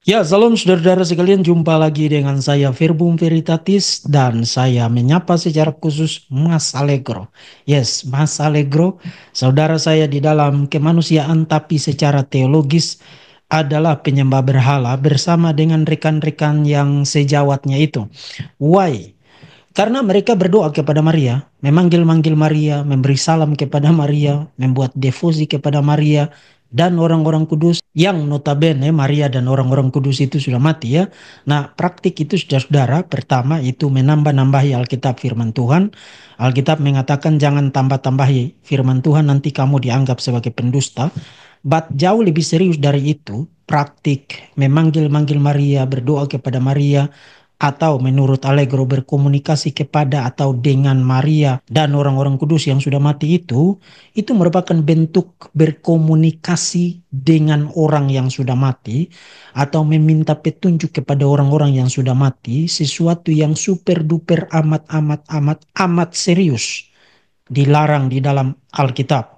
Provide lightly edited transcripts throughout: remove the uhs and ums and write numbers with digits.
Ya, salam saudara-saudara sekalian, jumpa lagi dengan saya Verbum Veritatis dan saya menyapa secara khusus Mas Allegro. Yes, Mas Allegro, saudara saya di dalam kemanusiaan tapi secara teologis adalah penyembah berhala bersama dengan rekan-rekan yang sejawatnya itu. Why? Karena mereka berdoa kepada Maria, memanggil-manggil Maria, memberi salam kepada Maria, membuat devosi kepada Maria, dan orang-orang kudus yang notabene Maria dan orang-orang kudus itu sudah mati ya. Nah, praktik itu saudara-saudara, pertama itu menambah-nambahi Alkitab firman Tuhan. Alkitab mengatakan jangan tambah-tambahi firman Tuhan, nanti kamu dianggap sebagai pendusta. But jauh lebih serius dari itu, praktik memanggil-manggil Maria, berdoa kepada Maria, atau menurut Allegro berkomunikasi kepada atau dengan Maria dan orang-orang kudus yang sudah mati itu merupakan bentuk berkomunikasi dengan orang yang sudah mati atau meminta petunjuk kepada orang-orang yang sudah mati, sesuatu yang super duper amat amat amat amat serius, dilarang di dalam Alkitab.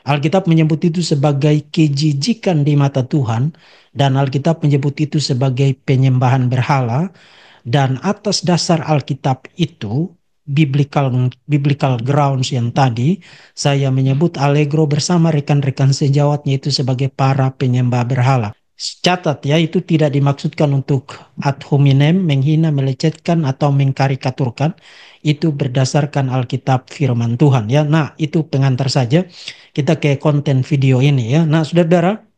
Alkitab menyebut itu sebagai kejijikan di mata Tuhan, dan Alkitab menyebut itu sebagai penyembahan berhala. Dan atas dasar Alkitab itu, biblical biblical grounds yang tadi, saya menyebut Allegro bersama rekan-rekan sejawatnya itu sebagai para penyembah berhala. Catat ya, itu tidak dimaksudkan untuk ad hominem, menghina, melecehkan, atau mengkarikaturkan. Itu berdasarkan Alkitab firman Tuhan ya. Nah, itu pengantar saja. Kita ke konten video ini ya. Nah, saudara-saudara,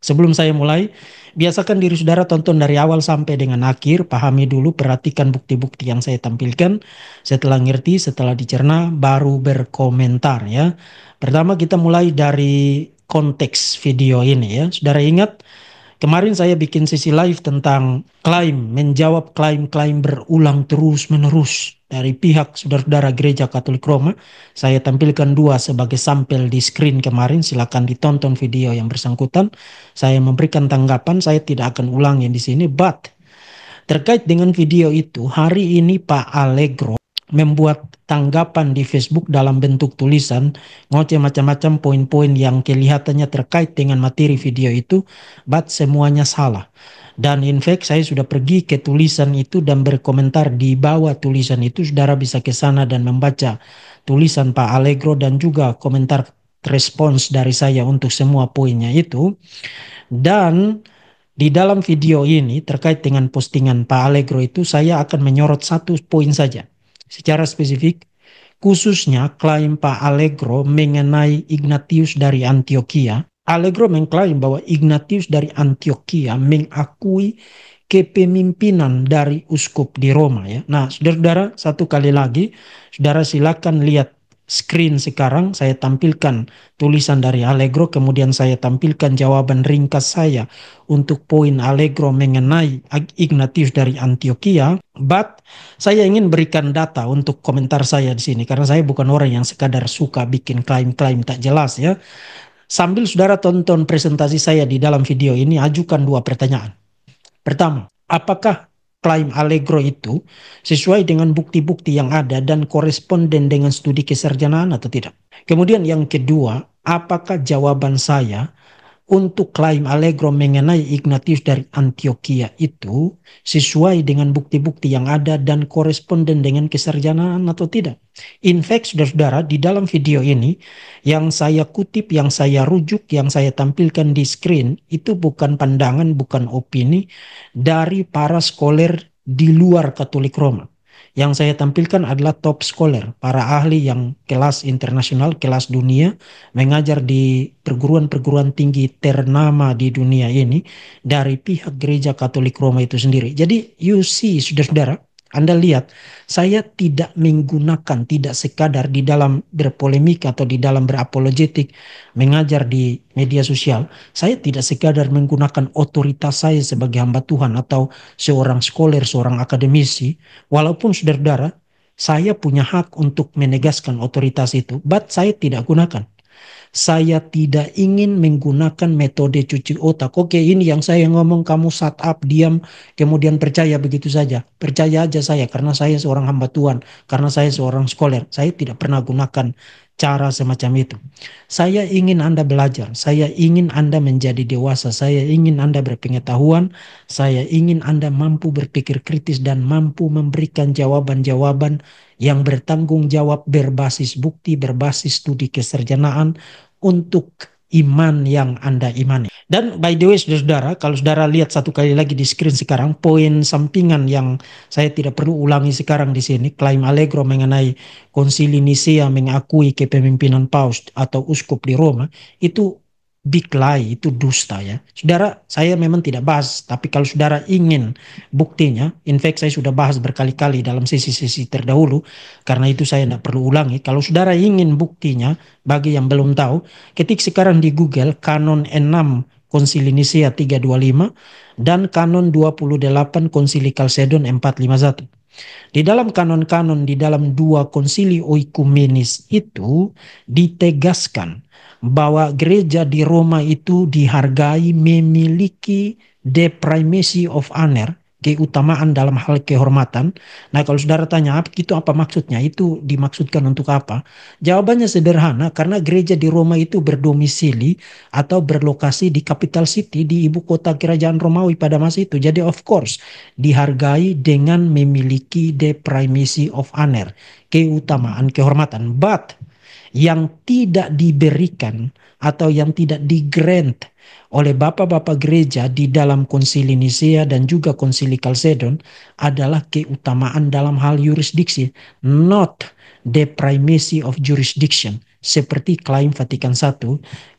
sebelum saya mulai, biasakan diri saudara tonton dari awal sampai dengan akhir, pahami dulu, perhatikan bukti-bukti yang saya tampilkan. Setelah ngerti, setelah dicerna, baru berkomentar ya. Pertama kita mulai dari konteks video ini ya. Saudara ingat, kemarin saya bikin sesi live tentang menjawab klaim-klaim berulang terus-menerus dari pihak saudara-saudara Gereja Katolik Roma. Saya tampilkan dua sebagai sampel di screen kemarin, silakan ditonton video yang bersangkutan. Saya memberikan tanggapan, saya tidak akan ulangi di sini, but terkait dengan video itu, hari ini Pak Allegro membuat tanggapan di Facebook dalam bentuk tulisan, ngoceh macam-macam poin-poin yang kelihatannya terkait dengan materi video itu, but semuanya salah. Dan in fact saya sudah pergi ke tulisan itu dan berkomentar di bawah tulisan itu. Saudara bisa ke sana dan membaca tulisan Pak Allegro dan juga komentar respons dari saya untuk semua poinnya itu. Dan di dalam video ini terkait dengan postingan Pak Allegro itu, saya akan menyorot satu poin saja secara spesifik, khususnya klaim Pak Allegro mengenai Ignatius dari Antioquia. Allegro mengklaim bahwa Ignatius dari Antioquia mengakui kepemimpinan dari uskup di Roma ya. Nah, saudara-saudara, satu kali lagi, saudara silakan lihat screen sekarang. Saya tampilkan tulisan dari Allegro, kemudian saya tampilkan jawaban ringkas saya untuk poin Allegro mengenai Ignatius dari Antioquia. But saya ingin berikan data untuk komentar saya di sini karena saya bukan orang yang sekadar suka bikin klaim-klaim tak jelas ya. Sambil saudara tonton presentasi saya di dalam video ini, ajukan dua pertanyaan. Pertama, apakah klaim Allegro itu sesuai dengan bukti-bukti yang ada dan koresponden dengan studi kesarjanaan atau tidak? Kemudian yang kedua, apakah jawaban saya untuk klaim Allegro mengenai Ignatius dari Antioquia itu sesuai dengan bukti-bukti yang ada dan koresponden dengan kesarjanaan atau tidak? In fact, saudara-saudara, di dalam video ini yang saya kutip, yang saya rujuk, yang saya tampilkan di screen itu bukan pandangan, bukan opini dari para scholar di luar Katolik Roma. Yang saya tampilkan adalah top scholar, para ahli yang kelas internasional, kelas dunia, mengajar di perguruan-perguruan tinggi ternama di dunia ini dari pihak Gereja Katolik Roma itu sendiri. Jadi you see, saudara-saudara, Anda lihat, saya tidak menggunakan, tidak sekadar di dalam berpolemik atau di dalam berapologetik, mengajar di media sosial, saya tidak sekadar menggunakan otoritas saya sebagai hamba Tuhan atau seorang scholar, seorang akademisi, walaupun saudara-saudara, saya punya hak untuk menegaskan otoritas itu, but saya tidak gunakan. Saya tidak ingin menggunakan metode cuci otak. Oke, ini yang saya ngomong, kamu shut up, diam, kemudian percaya begitu saja. Percaya aja saya, karena saya seorang hamba Tuhan, karena saya seorang scholar. Saya tidak pernah gunakan cara semacam itu. Saya ingin Anda belajar, saya ingin Anda menjadi dewasa, saya ingin Anda berpengetahuan, saya ingin Anda mampu berpikir kritis dan mampu memberikan jawaban-jawaban yang bertanggung jawab, berbasis bukti, berbasis studi keserjanaan untuk iman yang Anda imani. Dan by the way, saudara, kalau saudara lihat satu kali lagi di screen sekarang, poin sampingan yang saya tidak perlu ulangi sekarang di sini, klaim Allegro mengenai konsili Nisea mengakui kepemimpinan Paus atau uskup di Roma, itu big lie, itu dusta ya. Saudara, saya memang tidak bahas, tapi kalau saudara ingin buktinya, in fact saya sudah bahas berkali-kali dalam sesi-sesi terdahulu, karena itu saya tidak perlu ulangi. Kalau saudara ingin buktinya, bagi yang belum tahu, ketik sekarang di Google Kanon 6 Konsili Nisea 325 dan Kanon 28 Konsili Kalsedon 451. Di dalam kanon-kanon di dalam dua konsili oikumenis itu ditegaskan bahwa gereja di Roma itu dihargai, memiliki the primacy of honor, keutamaan dalam hal kehormatan. Nah, kalau saudara tanya itu apa maksudnya? Itu dimaksudkan untuk apa? Jawabannya sederhana, karena gereja di Roma itu berdomisili atau berlokasi di capital city, di ibu kota kerajaan Romawi pada masa itu. Jadi of course dihargai dengan memiliki the primacy of honor, keutamaan kehormatan. But yang tidak diberikan atau yang tidak digrant oleh bapak-bapak gereja di dalam konsili Nisea dan juga konsili Kalsedon adalah keutamaan dalam hal yurisdiksi, not the primacy of jurisdiction, seperti klaim Vatikan I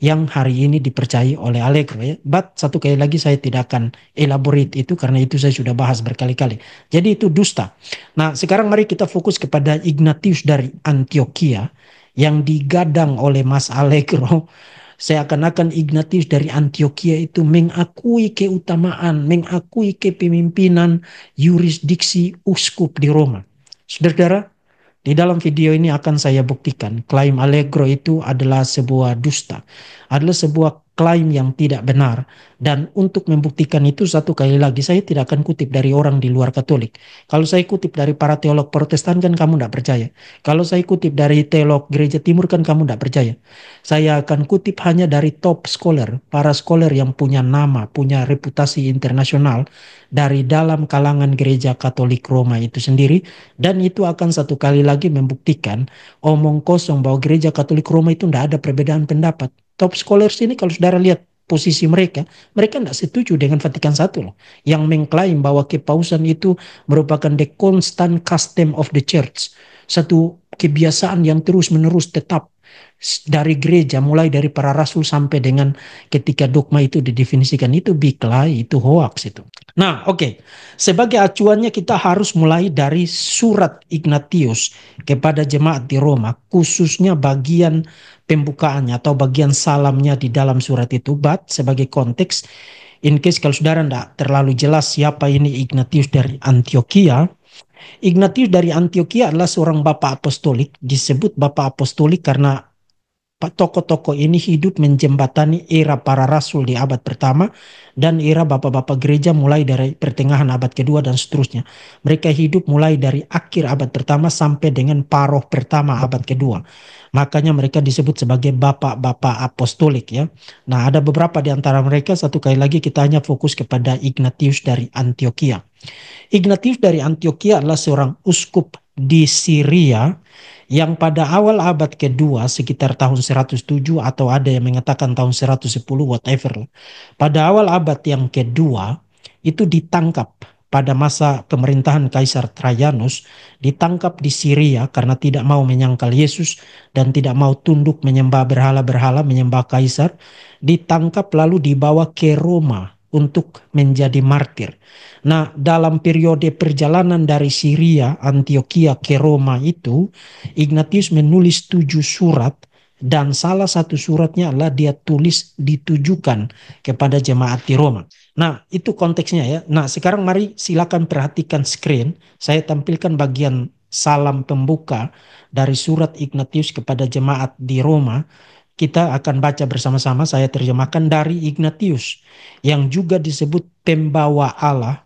yang hari ini dipercayai oleh Allegro ya. But satu kali lagi saya tidak akan elaborate itu karena itu saya sudah bahas berkali-kali. Jadi itu dusta. Nah, sekarang mari kita fokus kepada Ignatius dari Antioquia yang digadang oleh Mas Allegro. Seakan-akan Ignatius dari Antioquia itu mengakui keutamaan, mengakui kepemimpinan yurisdiksi uskup di Roma. Saudara, di dalam video ini akan saya buktikan klaim Allegro itu adalah sebuah dusta, adalah sebuah klaim yang tidak benar. Dan untuk membuktikan itu satu kali lagi saya tidak akan kutip dari orang di luar Katolik. Kalau saya kutip dari para teolog Protestan kan kamu tidak percaya. Kalau saya kutip dari teolog Gereja Timur kan kamu tidak percaya. Saya akan kutip hanya dari top scholar, para scholar yang punya nama, punya reputasi internasional dari dalam kalangan Gereja Katolik Roma itu sendiri. Dan itu akan satu kali lagi membuktikan omong kosong bahwa Gereja Katolik Roma itu tidak ada perbedaan pendapat. Top scholars ini kalau saudara lihat posisi mereka, mereka tidak setuju dengan Vatikan I loh, yang mengklaim bahwa kepausan itu merupakan the constant custom of the church, satu kebiasaan yang terus-menerus tetap dari gereja, mulai dari para rasul sampai dengan ketika dogma itu didefinisikan. Itu big lie, itu hoax itu. Nah, oke. Sebagai acuannya kita harus mulai dari surat Ignatius kepada jemaat di Roma, khususnya bagian pembukaannya atau bagian salamnya di dalam surat itu. But sebagai konteks, in case kalau saudara tidak terlalu jelas siapa ini Ignatius dari Antioquia, Ignatius dari Antioquia adalah seorang bapak apostolik. Disebut bapak apostolik karena tokoh-tokoh ini hidup menjembatani era para rasul di abad pertama dan era bapak-bapak gereja mulai dari pertengahan abad kedua dan seterusnya. Mereka hidup mulai dari akhir abad pertama sampai dengan paroh pertama abad kedua. Makanya mereka disebut sebagai bapak-bapak apostolik ya. Nah, ada beberapa di antara mereka, satu kali lagi kita hanya fokus kepada Ignatius dari Antioquia. Ignatius dari Antioquia adalah seorang uskup di Syria yang pada awal abad kedua sekitar tahun 107 atau ada yang mengatakan tahun 110 whatever. Pada awal abad yang kedua itu ditangkap pada masa pemerintahan Kaisar Trajanus, ditangkap di Syria karena tidak mau menyangkal Yesus dan tidak mau tunduk menyembah berhala-berhala, menyembah Kaisar, ditangkap lalu dibawa ke Roma untuk menjadi martir. Nah, dalam periode perjalanan dari Syria, Antioquia ke Roma itu, Ignatius menulis 7 surat dan salah satu suratnya adalah dia tulis ditujukan kepada jemaat di Roma. Nah, itu konteksnya ya. Nah, sekarang mari silakan perhatikan screen. Saya tampilkan bagian salam pembuka dari surat Ignatius kepada jemaat di Roma. Kita akan baca bersama-sama, saya terjemahkan dari Ignatius yang juga disebut pembawa Allah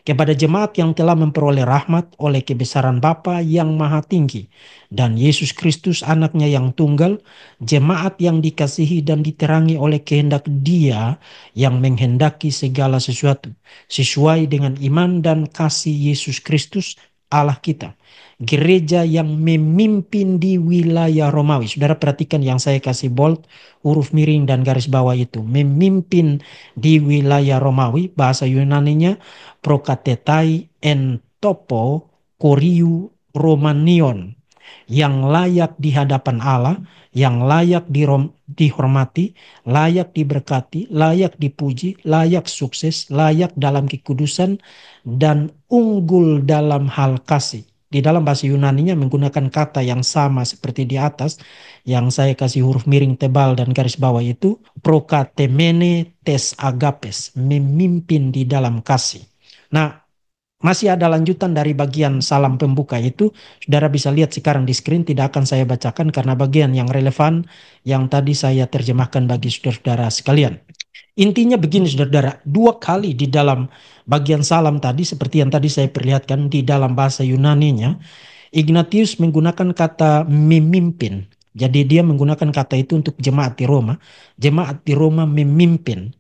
kepada jemaat yang telah memperoleh rahmat oleh kebesaran Bapa yang Maha Tinggi dan Yesus Kristus anaknya yang tunggal, jemaat yang dikasihi dan diterangi oleh kehendak Dia yang menghendaki segala sesuatu sesuai dengan iman dan kasih Yesus Kristus Allah kita. Gereja yang memimpin di wilayah Romawi. Saudara perhatikan yang saya kasih bold, huruf miring dan garis bawah itu. Memimpin di wilayah Romawi, bahasa Yunaninya prokatetai en topo koriu romanion, yang layak di hadapan Allah, yang layak dihormati, layak diberkati, layak dipuji, layak sukses, layak dalam kekudusan, dan unggul dalam hal kasih. Di dalam bahasa Yunaninya menggunakan kata yang sama seperti di atas, yang saya kasih huruf miring tebal dan garis bawah itu, prokatemene tes agapes, memimpin di dalam kasih. Nah, masih ada lanjutan dari bagian salam pembuka itu. Saudara bisa lihat sekarang di screen, tidak akan saya bacakan karena bagian yang relevan yang tadi saya terjemahkan bagi saudara-saudara sekalian. Intinya begini saudara, dua kali di dalam bagian salam tadi, seperti yang tadi saya perlihatkan di dalam bahasa Yunaninya, Ignatius menggunakan kata memimpin. Jadi dia menggunakan kata itu untuk jemaat di Roma. Jemaat di Roma memimpin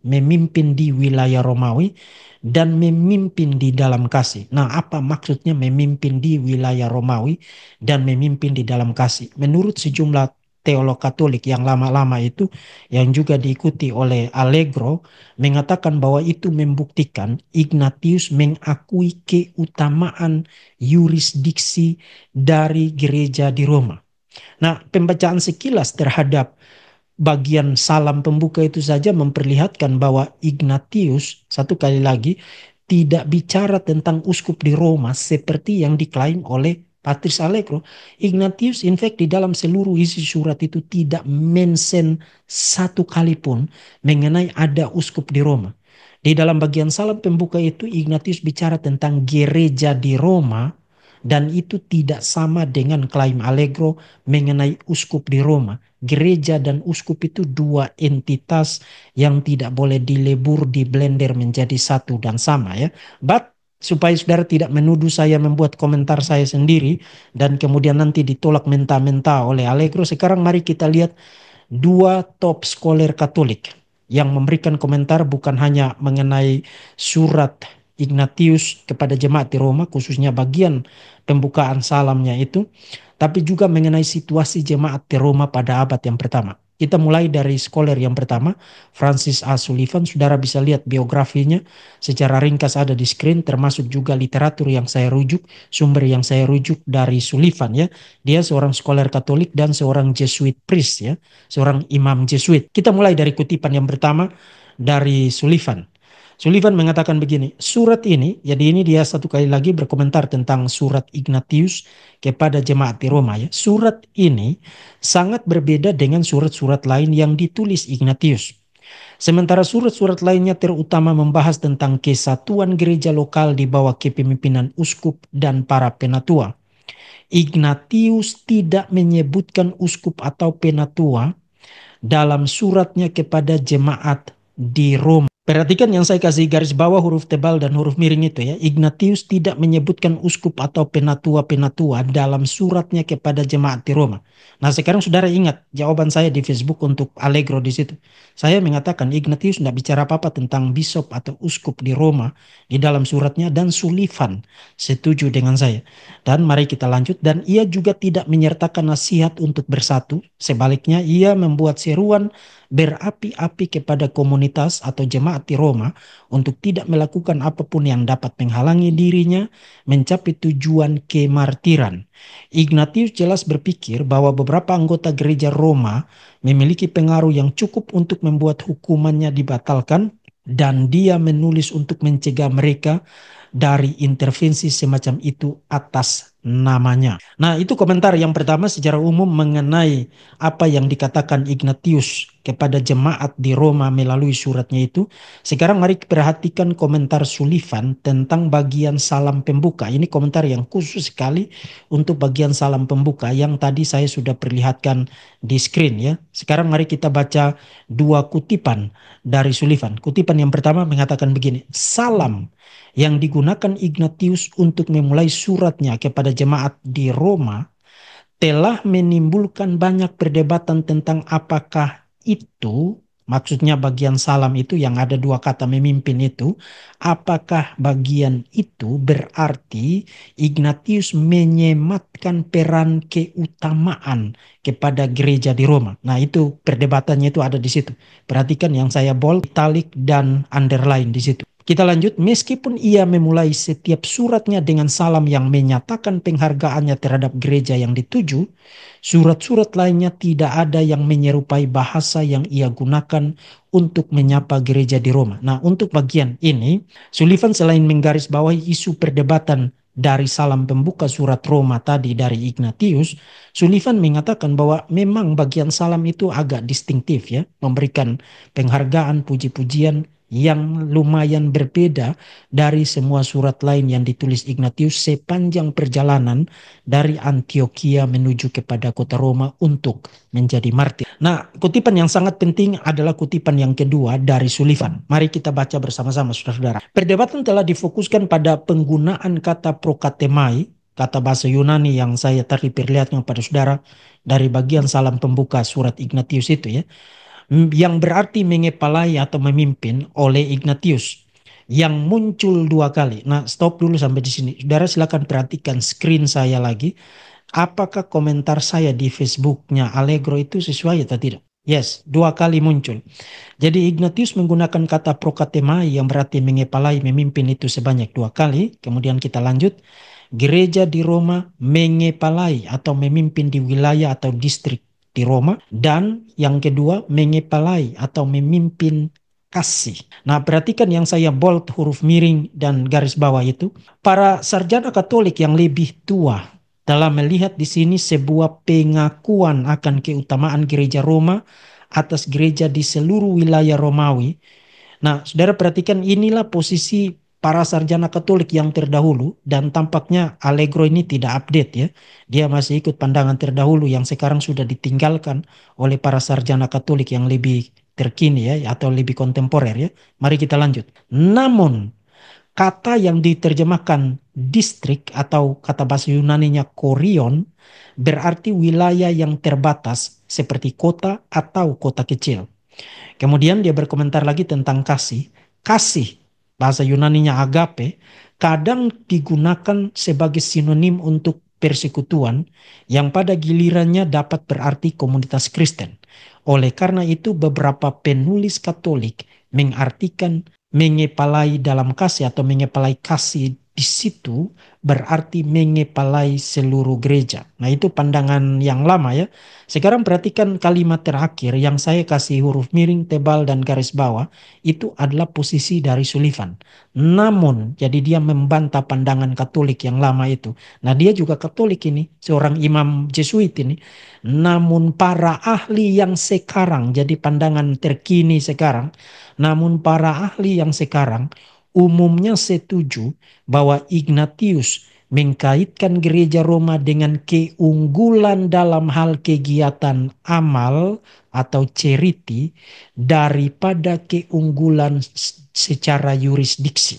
di wilayah Romawi dan memimpin di dalam kasih. Nah, apa maksudnya memimpin di wilayah Romawi dan memimpin di dalam kasih? Menurut sejumlah teolog Katolik yang lama-lama itu, yang juga diikuti oleh Allegro, mengatakan bahwa itu membuktikan Ignatius mengakui keutamaan yurisdiksi dari gereja di Roma. Nah, pembacaan sekilas terhadap bagian salam pembuka itu saja memperlihatkan bahwa Ignatius, satu kali lagi, tidak bicara tentang uskup di Roma seperti yang diklaim oleh Patris Allegro. Ignatius in fact di dalam seluruh isi surat itu tidak mention satu kali pun mengenai ada uskup di Roma. Di dalam bagian salam pembuka itu Ignatius bicara tentang gereja di Roma, dan itu tidak sama dengan klaim Allegro mengenai uskup di Roma. Gereja dan uskup itu dua entitas yang tidak boleh dilebur, diblender menjadi satu dan sama ya. But supaya saudara tidak menuduh saya membuat komentar saya sendiri dan kemudian nanti ditolak mentah-mentah oleh Allegro, sekarang mari kita lihat dua top scholar Katolik yang memberikan komentar bukan hanya mengenai surat Ignatius kepada jemaat di Roma, khususnya bagian pembukaan salamnya itu, tapi juga mengenai situasi jemaat di Roma pada abad yang pertama. Kita mulai dari scholar yang pertama, Francis A. Sullivan. Saudara bisa lihat biografinya secara ringkas ada di screen, termasuk juga literatur yang saya rujuk, sumber yang saya rujuk dari Sullivan ya. Dia seorang scholar Katolik dan seorang Jesuit priest ya, seorang imam Jesuit. Kita mulai dari kutipan yang pertama dari Sullivan. Sullivan mengatakan begini, surat ini, jadi ini dia satu kali lagi berkomentar tentang surat Ignatius kepada jemaat di Roma ya. Surat ini sangat berbeda dengan surat-surat lain yang ditulis Ignatius. Sementara surat-surat lainnya terutama membahas tentang kesatuan gereja lokal di bawah kepemimpinan uskup dan para penatua. Ignatius tidak menyebutkan uskup atau penatua dalam suratnya kepada jemaat di Roma. Perhatikan yang saya kasih garis bawah huruf tebal dan huruf miring itu ya. Ignatius tidak menyebutkan uskup atau penatua-penatua dalam suratnya kepada jemaat di Roma. Nah, sekarang saudara ingat jawaban saya di Facebook untuk Allegro di situ. Saya mengatakan Ignatius tidak bicara apa-apa tentang bishop atau uskup di Roma di dalam suratnya, dan Sullivan setuju dengan saya. Dan mari kita lanjut, dan ia juga tidak menyertakan nasihat untuk bersatu. Sebaliknya, ia membuat seruan berapi-api kepada komunitas atau jemaat di Roma untuk tidak melakukan apapun yang dapat menghalangi dirinya mencapai tujuan kemartiran. Ignatius jelas berpikir bahwa beberapa anggota gereja Roma memiliki pengaruh yang cukup untuk membuat hukumannya dibatalkan, dan dia menulis untuk mencegah mereka dari intervensi semacam itu atas namanya. Nah, itu komentar yang pertama secara umum mengenai apa yang dikatakan Ignatius kepada jemaat di Roma melalui suratnya itu. Sekarang mari perhatikan komentar Sullivan tentang bagian salam pembuka. Ini komentar yang khusus sekali untuk bagian salam pembuka yang tadi saya sudah perlihatkan di screen ya. Sekarang mari kita baca dua kutipan dari Sullivan. Kutipan yang pertama mengatakan begini, salam yang digunakan Ignatius untuk memulai suratnya kepada jemaat di Roma telah menimbulkan banyak perdebatan tentang apakah itu, maksudnya bagian salam itu yang ada dua kata memimpin itu, apakah bagian itu berarti Ignatius menyematkan peran keutamaan kepada gereja di Roma. Nah, itu perdebatannya itu ada di situ. Perhatikan yang saya bold, italic, dan underline di situ. Kita lanjut, meskipun ia memulai setiap suratnya dengan salam yang menyatakan penghargaannya terhadap gereja yang dituju, surat-surat lainnya tidak ada yang menyerupai bahasa yang ia gunakan untuk menyapa gereja di Roma. Nah, untuk bagian ini, Sullivan selain menggarisbawahi isu perdebatan dari salam pembuka surat Roma tadi dari Ignatius, Sullivan mengatakan bahwa memang bagian salam itu agak distintif ya, memberikan penghargaan, puji-pujian yang lumayan berbeda dari semua surat lain yang ditulis Ignatius sepanjang perjalanan dari Antioquia menuju kepada kota Roma untuk menjadi martir. Nah, kutipan yang sangat penting adalah kutipan yang kedua dari Sullivan. Mari kita baca bersama-sama, saudara-saudara. Perdebatan telah difokuskan pada penggunaan kata prokatemai, kata bahasa Yunani yang saya tadi perlihatkan pada saudara dari bagian salam pembuka surat Ignatius itu ya, yang berarti mengepalai atau memimpin oleh Ignatius yang muncul dua kali. Nah, stop dulu sampai di sini. Saudara silakan perhatikan screen saya lagi. Apakah komentar saya di Facebooknya Allegro itu sesuai atau tidak? Yes, dua kali muncul. Jadi Ignatius menggunakan kata prokatemai yang berarti mengepalai, memimpin itu sebanyak dua kali. Kemudian kita lanjut. Gereja di Roma mengepalai atau memimpin di wilayah atau distrik di Roma. Dan yang kedua mengepalai atau memimpin kasih. Nah, perhatikan yang saya bold huruf miring dan garis bawah itu. Para sarjana Katolik yang lebih tua telah melihat di sini sebuah pengakuan akan keutamaan gereja Roma atas gereja di seluruh wilayah Romawi. Nah, saudara perhatikan inilah posisi para sarjana Katolik yang terdahulu dan tampaknya Allegro ini tidak update ya. Dia masih ikut pandangan terdahulu yang sekarang sudah ditinggalkan oleh para sarjana Katolik yang lebih terkini ya atau lebih kontemporer ya. Mari kita lanjut. Namun kata yang diterjemahkan distrik atau kata bahasa Yunaninya korion berarti wilayah yang terbatas seperti kota atau kota kecil. Kemudian dia berkomentar lagi tentang kasih. Kasih, bahasa Yunaninya agape, kadang digunakan sebagai sinonim untuk persekutuan yang pada gilirannya dapat berarti komunitas Kristen. Oleh karena itu beberapa penulis Katolik mengartikan mengepalai dalam kasih atau mengepalai kasih di situ berarti mengepalai seluruh gereja. Nah, itu pandangan yang lama ya. Sekarang perhatikan kalimat terakhir yang saya kasih huruf miring, tebal, dan garis bawah. Itu adalah posisi dari Sullivan. Namun, jadi dia membantah pandangan Katolik yang lama itu. Nah, dia juga Katolik ini, seorang imam Jesuit ini. Namun para ahli yang sekarang, jadi pandangan terkini sekarang. Namun para ahli yang sekarang umumnya setuju bahwa Ignatius mengkaitkan gereja Roma dengan keunggulan dalam hal kegiatan amal atau charity daripada keunggulan secara yurisdiksi.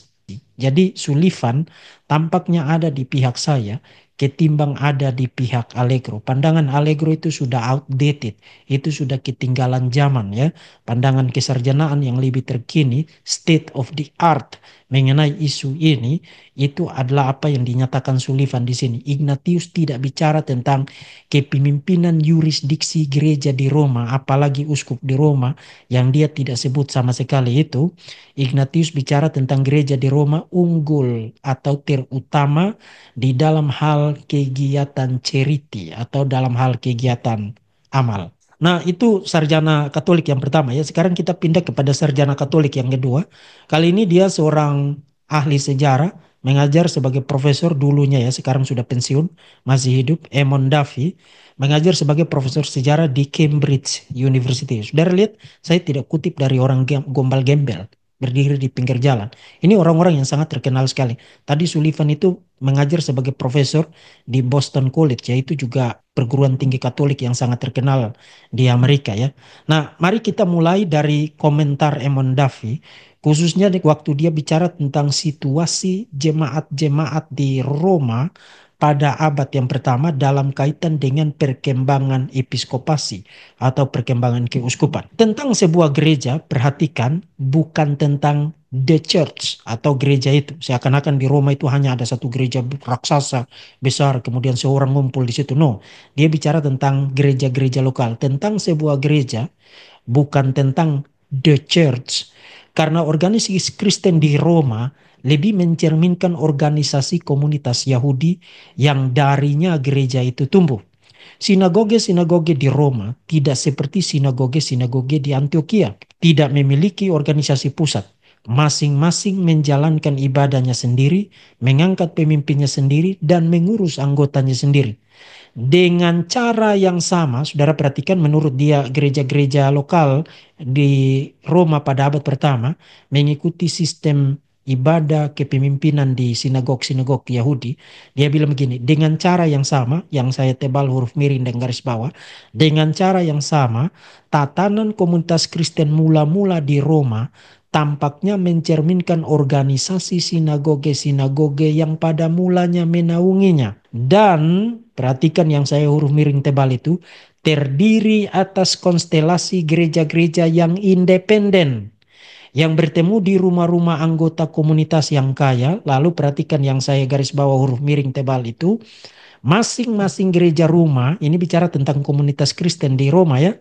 Jadi Sullivan tampaknya ada di pihak saya ketimbang ada di pihak Allegro. Pandangan Allegro itu sudah outdated, itu sudah ketinggalan zaman ya. Pandangan kesarjanaan yang lebih terkini, state of the art mengenai isu ini itu adalah apa yang dinyatakan Sullivan di sini. Ignatius tidak bicara tentang kepemimpinan yurisdiksi gereja di Roma, apalagi uskup di Roma yang dia tidak sebut sama sekali itu. Ignatius bicara tentang gereja di Roma unggul atau terutama di dalam hal kegiatan charity atau dalam hal kegiatan amal. Nah, itu sarjana Katolik yang pertama ya. Sekarang kita pindah kepada sarjana Katolik yang kedua. Kali ini dia seorang ahli sejarah mengajar sebagai profesor dulunya ya, sekarang sudah pensiun, masih hidup, Emon Duffy, mengajar sebagai profesor sejarah di Cambridge University. Saudara lihat, saya tidak kutip dari orang gombal gembel berdiri di pinggir jalan. Ini orang-orang yang sangat terkenal sekali. Tadi Sullivan itu mengajar sebagai profesor di Boston College, yaitu juga perguruan tinggi Katolik yang sangat terkenal di Amerika ya. Nah, mari kita mulai dari komentar Emon Duffy, khususnya waktu dia bicara tentang situasi jemaat-jemaat di Roma pada abad yang pertama dalam kaitan dengan perkembangan episkopasi atau perkembangan keuskupan. Tentang sebuah gereja, perhatikan bukan tentang the church atau gereja itu. Seakan-akan di Roma itu hanya ada satu gereja raksasa besar, kemudian seorang ngumpul di situ. No, dia bicara tentang gereja-gereja lokal, tentang sebuah gereja, bukan tentang the church. Karena organisasi Kristen di Roma lebih mencerminkan organisasi komunitas Yahudi yang darinya gereja itu tumbuh. Sinagoge-sinagoge di Roma tidak seperti sinagoge-sinagoge di Antioquia, tidak memiliki organisasi pusat. Masing-masing menjalankan ibadahnya sendiri, mengangkat pemimpinnya sendiri, dan mengurus anggotanya sendiri. Dengan cara yang sama, saudara perhatikan menurut dia gereja-gereja lokal di Roma pada abad pertama mengikuti sistem ibadah kepemimpinan di sinagog-sinagog Yahudi. Dia bilang begini, dengan cara yang sama, yang saya tebal huruf miring dan garis bawah, dengan cara yang sama, tatanan komunitas Kristen mula-mula di Roma tampaknya mencerminkan organisasi sinagoge-sinagoge yang pada mulanya menaunginya. Dan perhatikan yang saya huruf miring tebal itu, terdiri atas konstelasi gereja-gereja yang independen yang bertemu di rumah-rumah anggota komunitas yang kaya. Lalu perhatikan yang saya garis bawah huruf miring tebal itu, masing-masing gereja rumah, ini bicara tentang komunitas Kristen di Roma ya,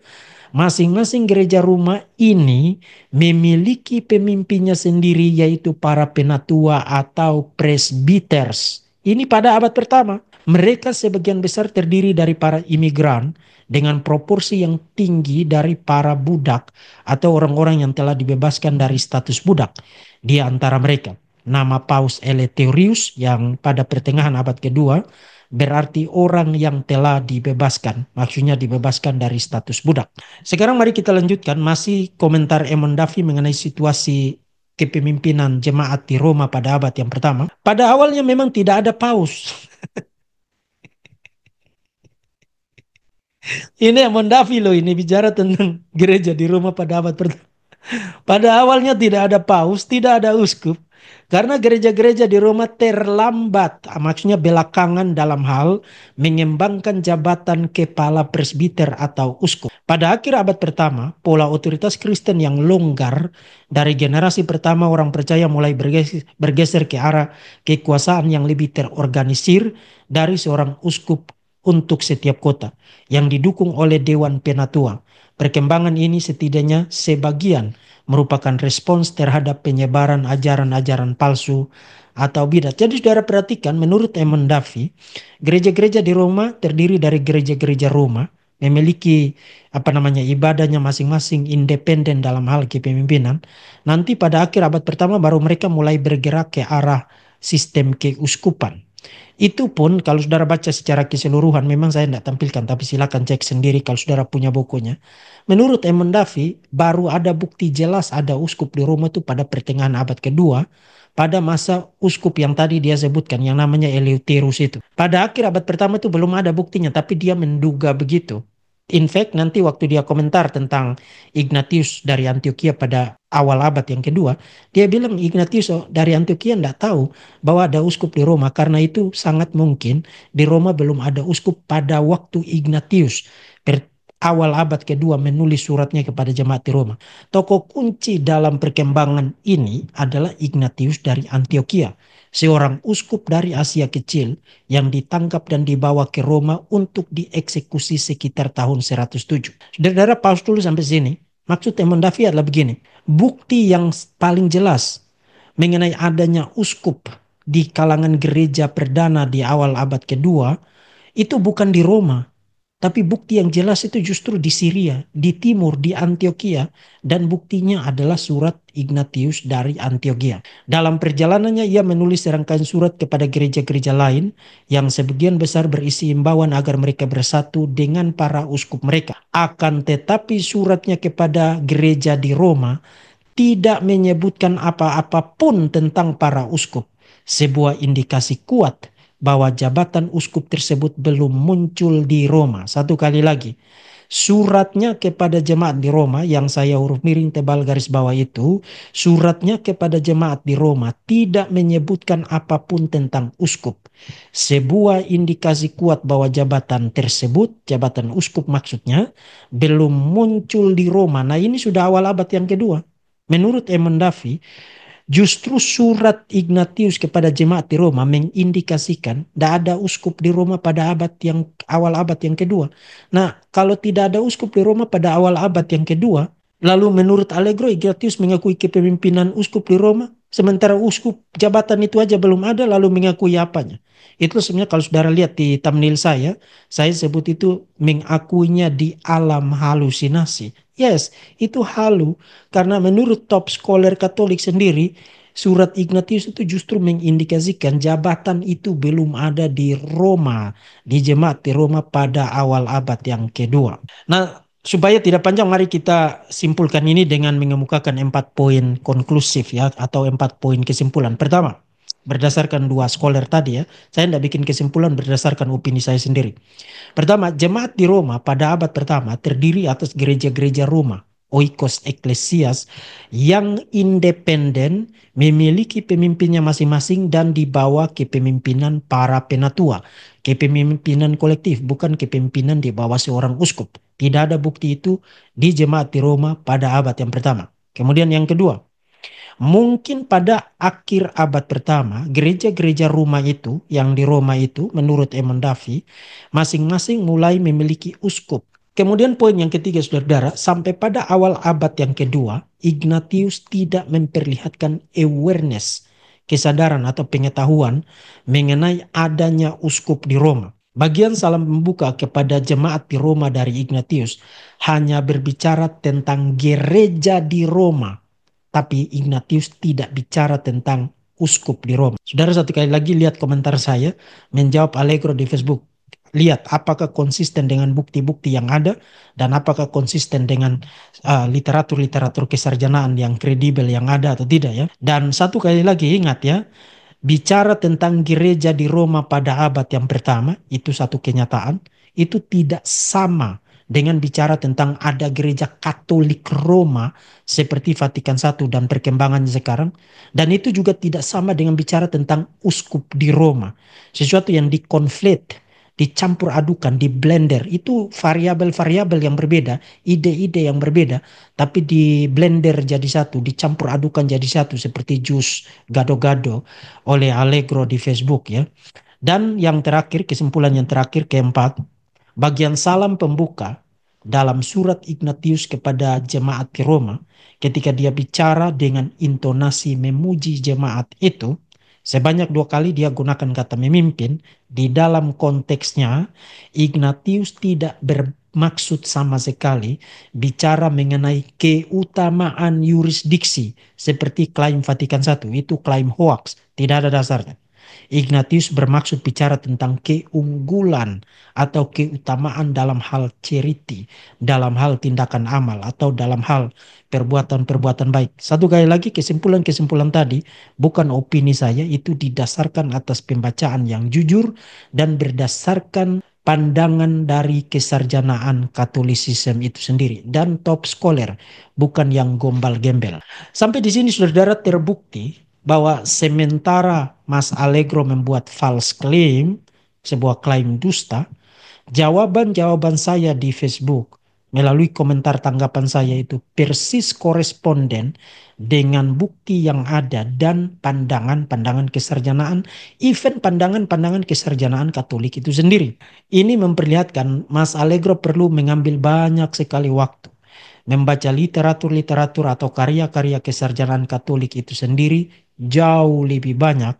masing-masing gereja rumah ini memiliki pemimpinnya sendiri, yaitu para penatua atau presbyters. Ini pada abad pertama. Mereka sebagian besar terdiri dari para imigran dengan proporsi yang tinggi dari para budak atau orang-orang yang telah dibebaskan dari status budak. Di antara mereka, nama Paus Eleutherius yang pada pertengahan abad kedua berarti orang yang telah dibebaskan, maksudnya dibebaskan dari status budak. Sekarang mari kita lanjutkan masih komentar Emon Duffy mengenai situasi kepemimpinan jemaat di Roma pada abad yang pertama. Pada awalnya memang tidak ada paus. Ini Emon Duffy loh, ini bicara tentang gereja di Roma pada abad pertama. Pada awalnya tidak ada paus, tidak ada uskup. Karena gereja-gereja di Roma terlambat, maksudnya belakangan dalam hal mengembangkan jabatan kepala presbiter atau uskup. Pada akhir abad pertama, pola otoritas Kristen yang longgar dari generasi pertama orang percaya mulai bergeser ke arah kekuasaan yang lebih terorganisir dari seorang uskup untuk setiap kota yang didukung oleh Dewan Penatua. Perkembangan ini setidaknya sebagian merupakan respons terhadap penyebaran ajaran-ajaran palsu atau bidat. Jadi saudara perhatikan, menurut Emon Duffy, gereja-gereja di Roma terdiri dari gereja-gereja Roma, memiliki ibadahnya masing-masing independen dalam hal kepemimpinan. Nanti pada akhir abad pertama baru mereka mulai bergerak ke arah sistem keuskupan. Itu pun kalau saudara baca secara keseluruhan, memang saya tidak tampilkan, tapi silakan cek sendiri kalau saudara punya bukunya. Menurut Emon Duffy, baru ada bukti jelas ada uskup di Roma itu pada pertengahan abad kedua, pada masa uskup yang tadi dia sebutkan, yang namanya Eleutherius itu. Pada akhir abad pertama itu belum ada buktinya, tapi dia menduga begitu. In fact, nanti waktu dia komentar tentang Ignatius dari Antioquia pada awal abad yang kedua, dia bilang Ignatius dari Antioquia tidak tahu bahwa ada uskup di Roma, karena itu sangat mungkin di Roma belum ada uskup pada waktu Ignatius awal abad kedua menulis suratnya kepada jemaat di Roma. Tokoh kunci dalam perkembangan ini adalah Ignatius dari Antioquia, seorang uskup dari Asia Kecil yang ditangkap dan dibawa ke Roma untuk dieksekusi sekitar tahun 107. Saudara Paus dulu sampai sini. Maksud Emon Duffy adalah begini. Bukti yang paling jelas mengenai adanya uskup di kalangan gereja perdana di awal abad kedua itu bukan di Roma, Tapi bukti yang jelas itu justru di Syria, di timur, di Antioquia. Dan buktinya adalah surat Ignatius dari Antioquia. Dalam perjalanannya ia menulis serangkaian surat kepada gereja-gereja lain yang sebagian besar berisi imbauan agar mereka bersatu dengan para uskup mereka. Akan tetapi suratnya kepada gereja di Roma tidak menyebutkan apa-apa pun tentang para uskup. Sebuah indikasi kuat bahwa jabatan uskup tersebut belum muncul di Roma. Satu kali lagi, suratnya kepada jemaat di Roma yang saya huruf miring tebal garis bawah itu, suratnya kepada jemaat di Roma tidak menyebutkan apapun tentang uskup. Sebuah indikasi kuat bahwa jabatan tersebut, jabatan uskup maksudnya, belum muncul di Roma. Nah, ini sudah awal abad yang kedua. Menurut Eamon Duffy, justru surat Ignatius kepada jemaat di Roma mengindikasikan tidak ada uskup di Roma pada awal abad yang kedua. Nah, kalau tidak ada uskup di Roma pada awal abad yang kedua, lalu menurut Allegro Ignatius mengakui kepemimpinan uskup di Roma, sementara uskup jabatan itu aja belum ada lalu mengakui apanya. Itu sebenarnya kalau saudara lihat di thumbnail saya sebut itu mengakuinya di alam halusinasi. Yes, itu halu. Karena menurut top scholar Katolik sendiri, surat Ignatius itu justru mengindikasikan jabatan itu belum ada di Roma, di jemaat di Roma pada awal abad yang kedua. Nah, supaya tidak panjang, mari kita simpulkan ini dengan mengemukakan 4 poin konklusif ya, atau 4 poin kesimpulan. Pertama, berdasarkan dua scholar tadi ya, saya tidak bikin kesimpulan berdasarkan opini saya sendiri. Pertama, jemaat di Roma pada abad pertama terdiri atas gereja-gereja Roma, oikos eklesias, yang independen, memiliki pemimpinnya masing-masing dan dibawa kepemimpinan para penatua. Kepemimpinan kolektif, bukan kepemimpinan di bawah seorang uskup. Tidak ada bukti itu di jemaat di Roma pada abad yang pertama. Kemudian yang kedua, mungkin pada akhir abad pertama, gereja-gereja Roma itu, yang di Roma itu, menurut Eamon Duffy, masing-masing mulai memiliki uskup. Kemudian poin yang ketiga, saudara-saudara, sampai pada awal abad yang kedua, Ignatius tidak memperlihatkan awareness, kesadaran atau pengetahuan mengenai adanya uskup di Roma. Bagian salam pembuka kepada jemaat di Roma dari Ignatius hanya berbicara tentang gereja di Roma. Tapi Ignatius tidak bicara tentang uskup di Roma. Saudara, satu kali lagi lihat komentar saya menjawab Allegro di Facebook. Lihat apakah konsisten dengan bukti-bukti yang ada dan apakah konsisten dengan literatur-literatur kesarjanaan yang kredibel yang ada atau tidak ya. Dan satu kali lagi ingat ya, bicara tentang gereja di Roma pada abad yang pertama, itu satu kenyataan, itu tidak sama dengan bicara tentang ada gereja Katolik Roma seperti Vatikan I dan perkembangannya sekarang. Dan itu juga tidak sama dengan bicara tentang uskup di Roma. Sesuatu yang dikonflate, dicampur adukan, di blender. Itu variabel-variabel yang berbeda, ide-ide yang berbeda. Tapi di blender jadi satu, dicampur adukan jadi satu seperti jus gado-gado oleh Allegro di Facebook ya. Dan yang terakhir, kesimpulan yang terakhir keempat, bagian salam pembuka dalam surat Ignatius kepada jemaat di Roma, ketika dia bicara dengan intonasi memuji jemaat itu, sebanyak 2 kali dia gunakan kata memimpin. Di dalam konteksnya, Ignatius tidak bermaksud sama sekali bicara mengenai keutamaan yurisdiksi seperti klaim Vatikan I. Itu klaim hoax, tidak ada dasarnya. Ignatius bermaksud bicara tentang keunggulan atau keutamaan dalam hal charity, dalam hal tindakan amal, atau dalam hal perbuatan-perbuatan baik. Satu kali lagi, kesimpulan-kesimpulan tadi bukan opini saya, itu didasarkan atas pembacaan yang jujur dan berdasarkan pandangan dari kesarjanaan Katolisisme itu sendiri dan top scholar, bukan yang gombal-gembel. Sampai di sini saudara terbukti bahwa sementara Mas Allegro membuat false claim, sebuah klaim dusta, jawaban-jawaban saya di Facebook melalui komentar tanggapan saya itu persis koresponden dengan bukti yang ada dan pandangan-pandangan kesarjanaan, even pandangan-pandangan kesarjanaan Katolik itu sendiri. Ini memperlihatkan Mas Allegro perlu mengambil banyak sekali waktu membaca literatur-literatur atau karya-karya kesarjanaan Katolik itu sendiri jauh lebih banyak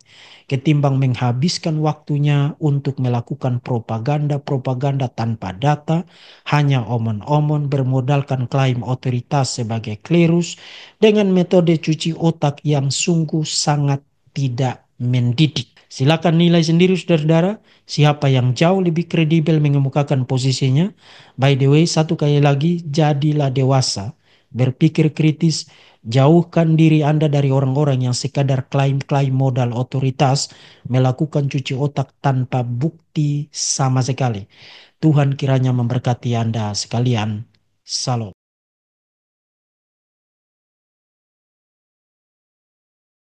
ketimbang menghabiskan waktunya untuk melakukan propaganda-propaganda tanpa data, hanya omon-omon bermodalkan klaim otoritas sebagai klerus dengan metode cuci otak yang sungguh sangat tidak mendidik. Silakan nilai sendiri saudara-saudara, siapa yang jauh lebih kredibel mengemukakan posisinya. By the way, satu kali lagi, jadilah dewasa, berpikir kritis, jauhkan diri Anda dari orang-orang yang sekadar klaim-klaim modal otoritas, melakukan cuci otak tanpa bukti sama sekali. Tuhan kiranya memberkati Anda sekalian. Salam.